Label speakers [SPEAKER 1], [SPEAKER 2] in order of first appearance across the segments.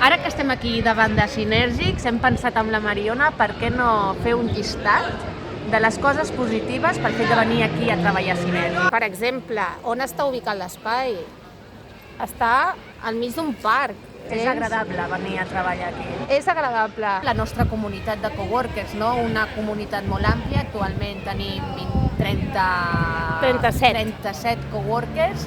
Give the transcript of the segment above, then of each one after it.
[SPEAKER 1] Ara que estem aquí davant de Sinèrgics, hem pensat amb la Mariona per què no fer un llistat de les coses positives pel fet de venir aquí a treballar a Sinèrgics.
[SPEAKER 2] Per exemple, on està ubicat l'espai? Està al mig d'un parc.
[SPEAKER 1] És agradable venir a treballar aquí.
[SPEAKER 2] És agradable.
[SPEAKER 1] La nostra comunitat de coworkers, no? Una comunitat molt àmplia, actualment tenim 37 coworkers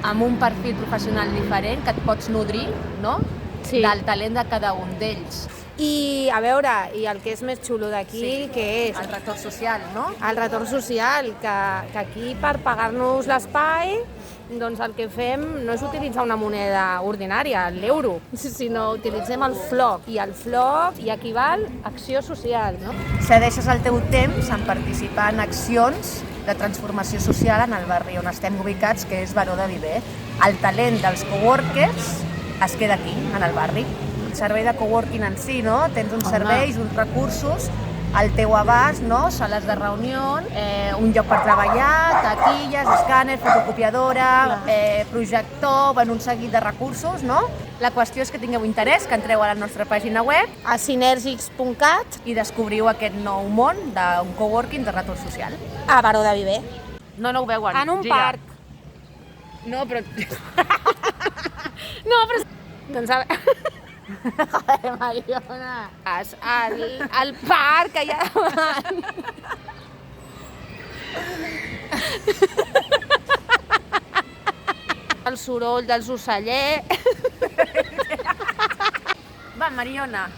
[SPEAKER 1] amb un perfil professional diferent que et pots nodrir, no?
[SPEAKER 2] Sí.
[SPEAKER 1] Del talent de cada un d'ells.
[SPEAKER 2] I a veure, i el que és més xulo d'aquí, què és?
[SPEAKER 1] El retorn social, no?
[SPEAKER 2] El retorn social, que aquí per pagar-nos l'espai, doncs el que fem no és utilitzar una moneda ordinària, l'euro, sinó utilitzem el floc, i el floc hi equival a acció social, no?
[SPEAKER 1] Cedeixes el teu temps en participar en accions de transformació social en el barri on estem ubicats, que és Baró de Viver. El talent dels coworkers es queda aquí, en el barri. El servei de coworking en si, no? Tens uns serveis, uns recursos al teu abast, no? Sales de reunió, un lloc per treballar, taquilles, escàner, fotocopiadora, projector, bueno, un seguit de recursos, no? La qüestió és que tingueu interès, que entreu a la nostra pàgina web
[SPEAKER 2] A sinergics.cat,
[SPEAKER 1] i descobriu aquest nou món d'un coworking de retorn social.
[SPEAKER 2] a Baró de Viver.
[SPEAKER 1] No ho veuen.
[SPEAKER 2] En un
[SPEAKER 1] Gira.
[SPEAKER 2] parc.
[SPEAKER 1] No, però...
[SPEAKER 2] No, però... Doncs a veure... Joder, Mariona. Al parc, allà davant. El soroll dels ocellers.
[SPEAKER 1] Va, Mariona.